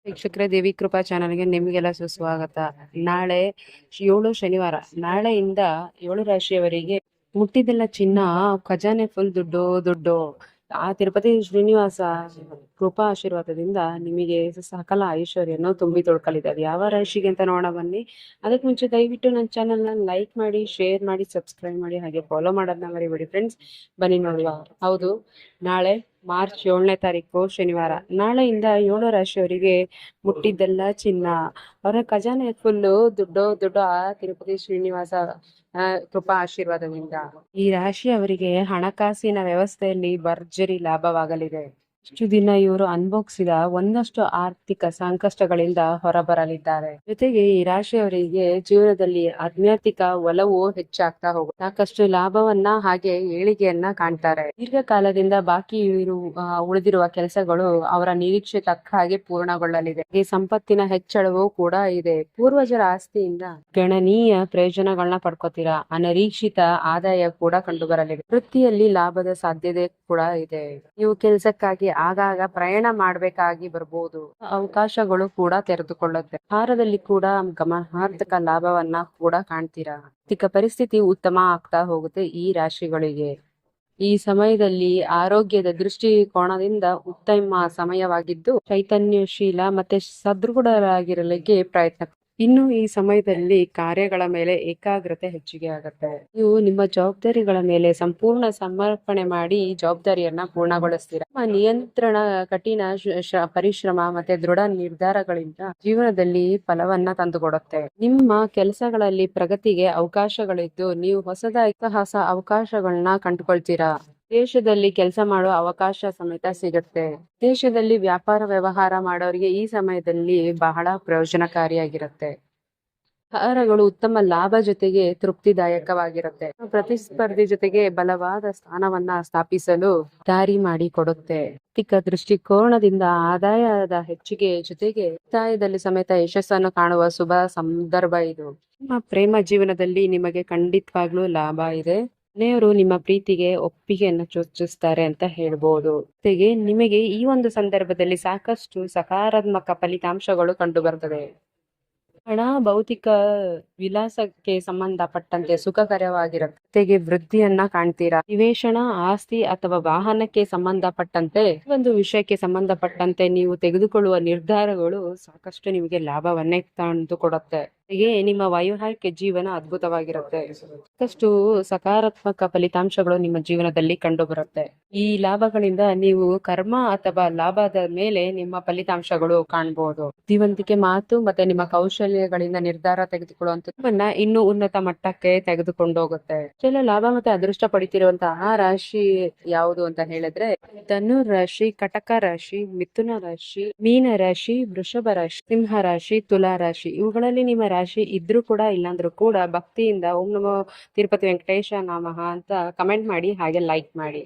ವೀಕ್ಷಕರೇ, ದೇವಿ ಕೃಪಾ ಚಾನಲ್ಗೆ ನಿಮಗೆಲ್ಲ ಸುಸ್ವಾಗತ. ನಾಳೆ 7 ಶನಿವಾರ. ನಾಳೆಯಿಂದ 7 ರಾಶಿಯವರಿಗೆ ಮುಟ್ಟಿದ್ದೆಲ್ಲ ಚಿನ್ನ, ಖಜಾನೆ ಫುಲ್ ದುಡ್ಡು ದುಡ್ಡು. ಆ ತಿರುಪತಿ ಶ್ರೀನಿವಾಸ ಕೃಪಾ ಆಶೀರ್ವಾದದಿಂದ ನಿಮಗೆ ಸಕಲ ಐಶ್ವರ್ಯನ್ನು ತುಂಬಿ ತೊಳ್ಕಲಿದೆ. ಅದು ಯಾವ ರಾಶಿಗೆ ಅಂತ ನೋಡೋಣ ಬನ್ನಿ. ಅದಕ್ಕೆ ಮುಂಚೆ ದಯವಿಟ್ಟು ನನ್ನ ಚಾನಲ್ನ ಲೈಕ್ ಮಾಡಿ, ಶೇರ್ ಮಾಡಿ, ಸಬ್ಸ್ಕ್ರೈಬ್ ಮಾಡಿ, ಹಾಗೆ ಫಾಲೋ ಮಾಡೋದನ್ನ ಮರಿಬೇಡಿ ಫ್ರೆಂಡ್ಸ್. ಬನ್ನಿ ನೋಡುವ. ಹೌದು, ನಾಳೆ ಮಾರ್ಚ್ 7ನೇ ತಾರೀಕು ಶನಿವಾರ. ನಾಳೆಯಿಂದ 7 ರಾಶಿಯವರಿಗೆ ಮುಟ್ಟಿದ್ದೆಲ್ಲ ಚಿನ್ನ, ಅವರ ಖಜಾನೆ ಫುಲ್ಲು ದುಡ್ಡು ದುಡ್ಡು. ಆ ತಿರುಪತಿ ಶ್ರೀನಿವಾಸ ಕೃಪಾ ಆಶೀರ್ವಾದದಿಂದ ಈ ರಾಶಿಯವರಿಗೆ ಹಣಕಾಸಿನ ವ್ಯವಸ್ಥೆಯಲ್ಲಿ ಭರ್ಜರಿ ಲಾಭವಾಗಲಿದೆ. ಇಷ್ಟು ದಿನ ಇವರು ಅನುಭವಿಸಿದ ಒಂದಷ್ಟು ಆರ್ಥಿಕ ಸಂಕಷ್ಟಗಳಿಂದ ಹೊರಬರಲಿದ್ದಾರೆ. ಜೊತೆಗೆ ಈ ರಾಶಿಯವರಿಗೆ ಜೀವನದಲ್ಲಿ ಆಧ್ಯಾತ್ಮಿಕ ಒಲವು ಹೆಚ್ಚಾಗ್ತಾ ಹೋಗುತ್ತೆ. ಸಾಕಷ್ಟು ಲಾಭವನ್ನ ಹಾಗೆ ಏಳಿಗೆಯನ್ನ ಕಾಣ್ತಾರೆ. ದೀರ್ಘಕಾಲದಿಂದ ಬಾಕಿ ಉಳಿದಿರುವ ಕೆಲಸಗಳು ಅವರ ನಿರೀಕ್ಷೆ ತಕ್ಕ ಹಾಗೆ ಪೂರ್ಣಗೊಳ್ಳಲಿದೆ. ಈ ಸಂಪತ್ತಿನ ಹೆಚ್ಚಳವೂ ಕೂಡ ಇದೆ. ಪೂರ್ವಜರ ಆಸ್ತಿಯಿಂದ ಗಣನೀಯ ಪ್ರಯೋಜನಗಳನ್ನ ಪಡ್ಕೋತೀರಾ. ಅನಿರೀಕ್ಷಿತ ಆದಾಯ ಕೂಡ ಕಂಡು ಬರಲಿದೆ. ವೃತ್ತಿಯಲ್ಲಿ ಲಾಭದ ಸಾಧ್ಯತೆ ಕೂಡ ಇದೆ. ನೀವು ಕೆಲಸಕ್ಕಾಗಿ ಆಗಾಗ ಪ್ರಯಾಣ ಮಾಡಬೇಕಾಗಿ ಬರಬಹುದು. ಅವಕಾಶಗಳು ಕೂಡ ತೆರೆದುಕೊಳ್ಳುತ್ತೆ. ಆಹಾರದಲ್ಲಿ ಕೂಡ ಗಮನಾರ್ಹಕ ಲಾಭವನ್ನ ಕೂಡ ಕಾಣ್ತೀರಾ. ಆರ್ಥಿಕ ಪರಿಸ್ಥಿತಿ ಉತ್ತಮ ಆಗ್ತಾ ಹೋಗುತ್ತೆ ಈ ರಾಶಿಗಳಿಗೆ. ಈ ಸಮಯದಲ್ಲಿ ಆರೋಗ್ಯದ ದೃಷ್ಟಿಕೋನದಿಂದ ಉತ್ತಮ ಸಮಯವಾಗಿದ್ದು ಚೈತನ್ಯಶೀಲ ಮತ್ತೆ ಸದೃಢರಾಗಿರಲಿಕ್ಕೆ ಪ್ರಯತ್ನ. ಇನ್ನು ಈ ಸಮಯದಲ್ಲಿ ಕಾರ್ಯಗಳ ಮೇಲೆ ಏಕಾಗ್ರತೆ ಹೆಚ್ಚಿಗೆ ಆಗುತ್ತೆ. ನೀವು ನಿಮ್ಮ ಜವಾಬ್ದಾರಿಗಳ ಮೇಲೆ ಸಂಪೂರ್ಣ ಸಮರ್ಪಣೆ ಮಾಡಿ ಜವಾಬ್ದಾರಿಯನ್ನ ಪೂರ್ಣಗೊಳಿಸ್ತೀರಾ. ನಿಮ್ಮ ನಿಯಂತ್ರಣ, ಕಠಿಣ ಪರಿಶ್ರಮ ಮತ್ತೆ ದೃಢ ನಿರ್ಧಾರಗಳಿಂದ ಜೀವನದಲ್ಲಿ ಫಲವನ್ನ ತಂದುಕೊಡುತ್ತೆ. ನಿಮ್ಮ ಕೆಲಸಗಳಲ್ಲಿ ಪ್ರಗತಿಗೆ ಅವಕಾಶಗಳಿದ್ದು ನೀವು ಹೊಸದಾಗಿ ಹೊಸ ಅವಕಾಶಗಳನ್ನ ಕಂಡುಕೊಳ್ತೀರಾ. ದೇಶದಲ್ಲಿ ಕೆಲಸ ಮಾಡುವ ಅವಕಾಶ ಸಮೇತ ಸಿಗುತ್ತೆ. ದೇಶದಲ್ಲಿ ವ್ಯಾಪಾರ ವ್ಯವಹಾರ ಮಾಡೋರಿಗೆ ಈ ಸಮಯದಲ್ಲಿ ಬಹಳ ಪ್ರಯೋಜನಕಾರಿಯಾಗಿರುತ್ತೆ. ಆಹಾರಗಳು ಉತ್ತಮ ಲಾಭ ಜೊತೆಗೆ ತೃಪ್ತಿದಾಯಕವಾಗಿರುತ್ತೆ. ಪ್ರತಿಸ್ಪರ್ಧಿ ಜೊತೆಗೆ ಬಲವಾದ ಸ್ಥಾನವನ್ನ ಸ್ಥಾಪಿಸಲು ದಾರಿ ಮಾಡಿ ಕೊಡುತ್ತೆ. ಆರ್ಥಿಕ ದೃಷ್ಟಿಕೋನದಿಂದ ಆದಾಯದ ಹೆಚ್ಚಿಗೆ ಜೊತೆಗೆ ಉಳಿತಾಯದಲ್ಲಿ ಸಮೇತ ಯಶಸ್ಸನ್ನು ಕಾಣುವ ಶುಭ ಸಂದರ್ಭ ಇದು. ನಿಮ್ಮ ಪ್ರೇಮ ಜೀವನದಲ್ಲಿ ನಿಮಗೆ ಖಂಡಿತವಾಗ್ಲೂ ಲಾಭ ಇದೆ. ಮನೆಯವರು ನಿಮ್ಮ ಪ್ರೀತಿಗೆ ಒಪ್ಪಿಗೆಯನ್ನು ಸೂಚಿಸ್ತಾರೆ ಅಂತ ಹೇಳ್ಬೋದು. ಜೊತೆಗೆ ನಿಮಗೆ ಈ ಒಂದು ಸಂದರ್ಭದಲ್ಲಿ ಸಾಕಷ್ಟು ಸಕಾರಾತ್ಮಕ ಫಲಿತಾಂಶಗಳು ಕಂಡು ಬರ್ತದೆ. ಹಣ, ಭೌತಿಕ ವಿಲಾಸಕ್ಕೆ ಸಂಬಂಧಪಟ್ಟಂತೆ ಸುಖಕರವಾಗಿರುತ್ತೆ. ಜೊತೆಗೆ ವೃದ್ಧಿಯನ್ನ ಕಾಣ್ತೀರಾ. ನಿವೇಶನ, ಆಸ್ತಿ ಅಥವಾ ವಾಹನಕ್ಕೆ ಸಂಬಂಧಪಟ್ಟಂತೆ ಒಂದು ವಿಷಯಕ್ಕೆ ಸಂಬಂಧಪಟ್ಟಂತೆ ನೀವು ತೆಗೆದುಕೊಳ್ಳುವ ನಿರ್ಧಾರಗಳು ಸಾಕಷ್ಟು ನಿಮಗೆ ಲಾಭವನ್ನೇ ತಂದುಕೊಡುತ್ತೆ. ಹೀಗೆ ನಿಮ್ಮ ವೈವಾಹಿಕ ಜೀವನ ಅದ್ಭುತವಾಗಿರುತ್ತೆ. ಸಾಕಷ್ಟು ಸಕಾರಾತ್ಮಕ ಫಲಿತಾಂಶಗಳು ನಿಮ್ಮ ಜೀವನದಲ್ಲಿ ಕಂಡು ಬರುತ್ತೆ. ಈ ಲಾಭಗಳಿಂದ ನೀವು ಕರ್ಮ ಅಥವಾ ಲಾಭದ ಮೇಲೆ ನಿಮ್ಮ ಫಲಿತಾಂಶಗಳು ಕಾಣಬಹುದು. ಬುದ್ಧಿವಂತಿಕೆ, ಮಾತು ಮತ್ತೆ ನಿಮ್ಮ ಕೌಶಲ್ಯಗಳಿಂದ ನಿರ್ಧಾರ ತೆಗೆದುಕೊಳ್ಳುವಂತ ಇನ್ನೂ ಉನ್ನತ ಮಟ್ಟಕ್ಕೆ ತೆಗೆದುಕೊಂಡು ಹೋಗುತ್ತೆ. ಇಷ್ಟೆಲ್ಲ ಲಾಭ ಮತ್ತೆ ಅದೃಷ್ಟ ಪಡಿತಿರುವಂತಹ ರಾಶಿ ಯಾವುದು ಅಂತ ಹೇಳಿದ್ರೆ ಧನು ರಾಶಿ, ಕಟಕ ರಾಶಿ, ಮಿಥುನ ರಾಶಿ, ಮೀನ ರಾಶಿ, ವೃಷಭ ರಾಶಿ, ಸಿಂಹ ರಾಶಿ, ತುಲಾ ರಾಶಿ. ಇವುಗಳಲ್ಲಿ ನಿಮ್ಮ ರಾಶಿ ಇದ್ರೂ ಕೂಡ ಇಲ್ಲಾಂದ್ರೂ ಕೂಡ ಭಕ್ತಿಯಿಂದ ಓಂ ನಮೋ ತಿರುಪತಿ ವೆಂಕಟೇಶ ನಮಃ ಅಂತ ಕಮೆಂಟ್ ಮಾಡಿ, ಹಾಗೆ ಲೈಕ್ ಮಾಡಿ.